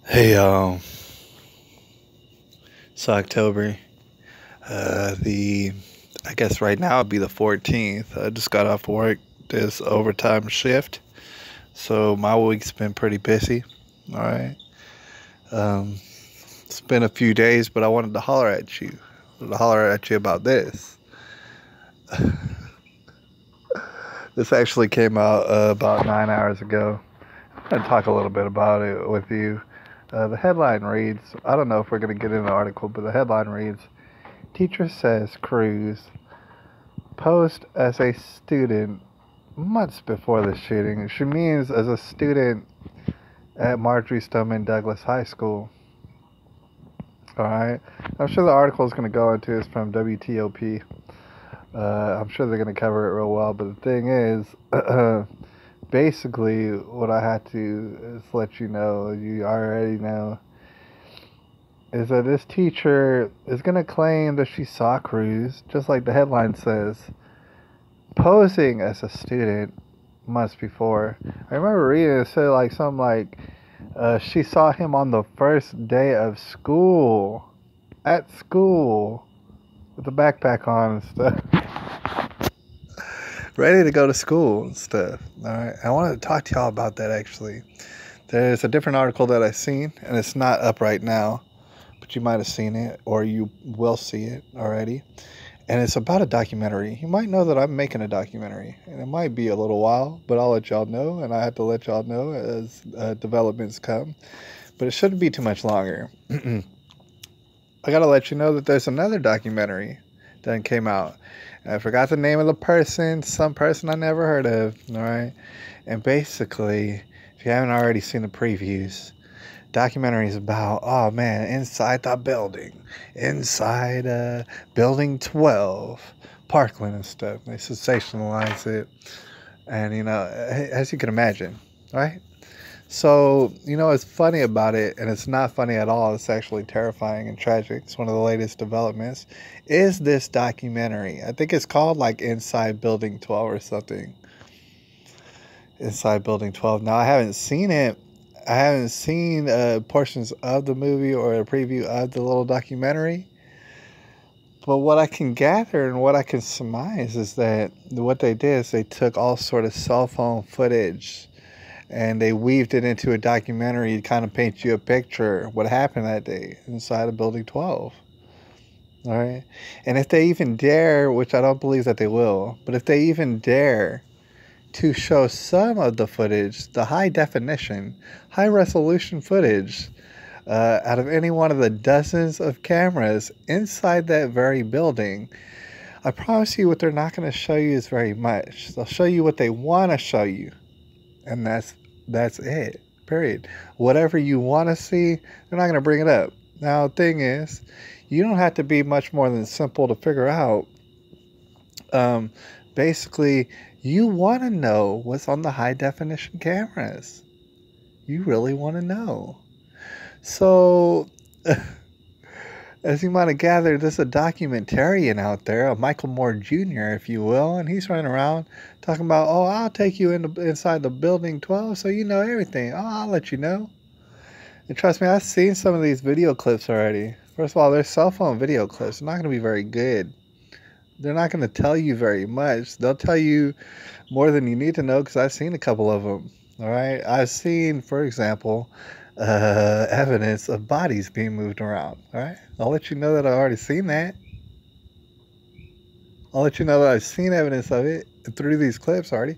Hey, it's October. The I guess right now it'd be the 14th. I just got off work this overtime shift, so my week's been pretty busy. All right. Um, it's been a few days, but I wanted to holler at you. About this. This actually came out about 9 hours ago. I'm gonna talk a little bit about it with you. The headline reads, I don't know if we're gonna get in the article, but the headline reads, Teacher says Cruz posed as a student months before the shooting. She means as a student at Marjorie Stoneman Douglas High School. All right. I'm sure the article is going to go into is from WTOP. I'm sure they're going to cover it real well. But the thing is, basically, what I had to is let you know, you already know, is that this teacher is going to claim that she saw Cruz, just like the headline says, posing as a student months before. I remember reading it said like something like she saw him on the first day of school, at school, with a backpack on and stuff, ready to go to school and stuff. All right, I wanted to talk to y'all about that actually. There's a different article that I've seen, and it's not up right now, but you might have seen it or you will see it already. And it's about a documentary. You might know that I'm making a documentary, and it might be a little while, but I'll let y'all know, and I have to let y'all know as developments come. But it shouldn't be too much longer. I gotta let you know that there's another documentary that came out. And I forgot the name of the person, some person I never heard of, all right? And basically, if you haven't already seen the previews, documentaries about, oh man, inside the building, inside building 12, Parkland and stuff. They sensationalize it, and as you can imagine, right? So what's funny about it, and it's not funny at all, it's actually terrifying and tragic. It's one of the latest developments, is this documentary. I think it's called like Inside Building 12 or something. Inside Building 12. Now I haven't seen it. I haven't seen portions of the movie or a preview of the little documentary. But what I can gather and what I can surmise is that what they did is they took all sort of cell phone footage and they weaved it into a documentary to kind of paint you a picture of what happened that day inside of Building 12. All right. And if they even dare, which I don't believe that they will, but if they even dare to show some of the footage, the high definition, high resolution footage, out of any one of the dozens of cameras inside that very building, I promise you what they're not going to show you is very much. They'll show you what they want to show you, and that's it, period. Whatever you want to see, they're not going to bring it up. Now, the thing is, you don't have to be much more than simple to figure out. Basically, you want to know what's on the high definition cameras. You really want to know. So, as you might have gathered, there's a documentarian out there, a Michael Moore Jr., if you will, and he's running around talking about, oh, I'll take you inside the building 12 so you know everything. Oh, I'll let you know. And trust me, I've seen some of these video clips already. First of all, they're cell phone video clips. They're not going to be very good. They're not going to tell you very much. They'll tell you more than you need to know because I've seen a couple of them. All right. I've seen, for example, evidence of bodies being moved around. All right. I'll let you know that I've already seen that. I'll let you know that I've seen evidence of it through these clips already.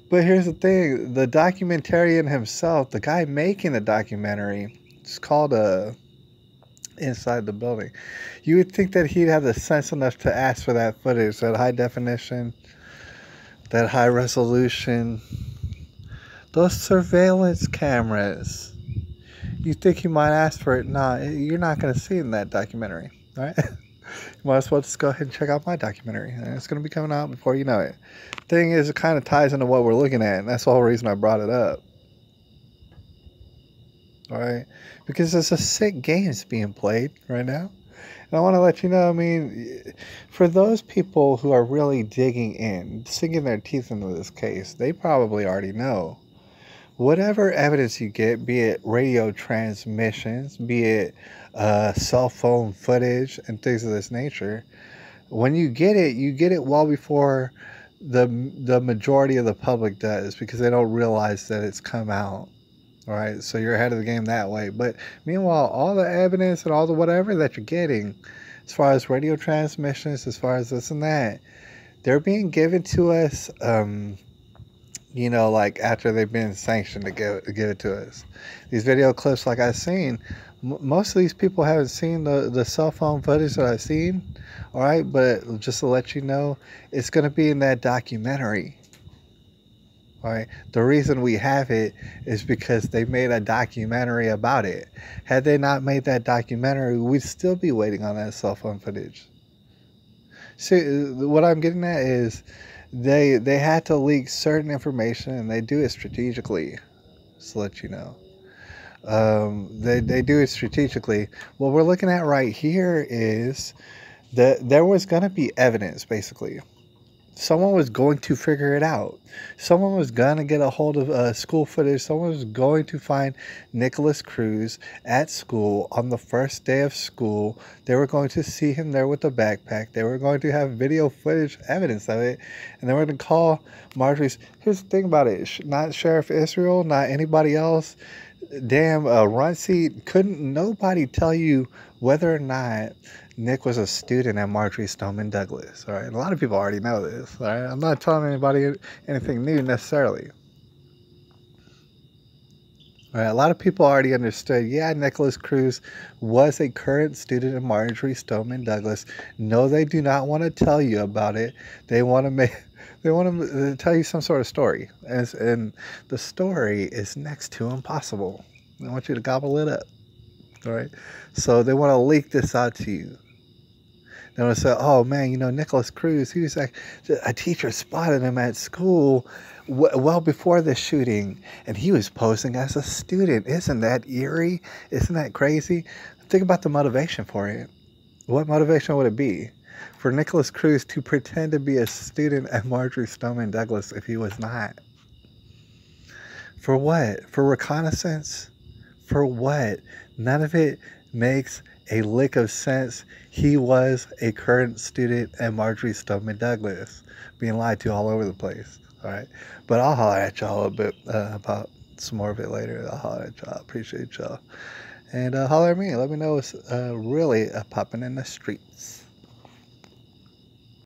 But here's the thing. The documentarian himself, the guy making the documentary, it's called Inside the Building. You would think that he'd have the sense enough to ask for that footage, that high definition, that high resolution, those surveillance cameras. You think he might ask for it? Nah, you're not going to see it in that documentary, all right? You might as well just go ahead and check out my documentary. And it's going to be coming out before you know it. Thing is, it kind of ties into what we're looking at, and that's the whole reason I brought it up. All right, because there's a sick games being played right now. And I want to let you know, I mean, for those people who are really digging in, sinking their teeth into this case, they probably already know. whatever evidence you get, be it radio transmissions, be it cell phone footage and things of this nature, when you get it well before the majority of the public does, because they don't realize that it's come out. All right, so you're ahead of the game that way. But meanwhile, all the evidence and all the whatever that you're getting, as far as radio transmissions, as far as this and that, they're being given to us. Like after they've been sanctioned to give it to us. These video clips, like I've seen, most of these people haven't seen the cell phone footage that I've seen. All right, but just to let you know, it's going to be in that documentary. All right, the reason we have it is because they made a documentary about it. Had they not made that documentary, we'd still be waiting on that cell phone footage. See, what I'm getting at is they had to leak certain information, and they do it strategically. Just to let you know, they do it strategically. What we're looking at right here is that there was going to be evidence. Basically, someone was going to figure it out. Someone was going to get a hold of school footage. Someone was going to find Nicholas Cruz at school on the first day of school. They were going to see him there with the backpack. They were going to have video footage evidence of it. And they were going to call Marjorie's. Here's the thing about it. Not Sheriff Israel, not anybody else. Damn, Runcie, couldn't nobody tell you whether or not Nick was a student at Marjorie Stoneman Douglas. All right, a lot of people already know this. All right, I'm not telling anybody anything new necessarily. All right, a lot of people already understood. Yeah, Nicholas Cruz was a current student at Marjorie Stoneman Douglas. No, they do not want to tell you about it. They want to make. They want to tell you some sort of story, and the story is next to impossible. They want you to gobble it up. All right, so they want to leak this out to you. They want to say, "Oh man, Nicholas Cruz. He was like a teacher spotted him at school well before the shooting, and he was posing as a student. Isn't that eerie? Isn't that crazy? Think about the motivation for it. What motivation would it be for Nicholas Cruz to pretend to be a student at Marjorie Stoneman Douglas if he was not? For what? For reconnaissance? For what? None of it makes a lick of sense. He was a current student at Marjorie Stoneman Douglas, being lied to all over the place. All right, but I'll holler at y'all a bit about some more of it later. I'll holler at y'all. Appreciate y'all, and holler at me. Let me know what's really popping in the streets.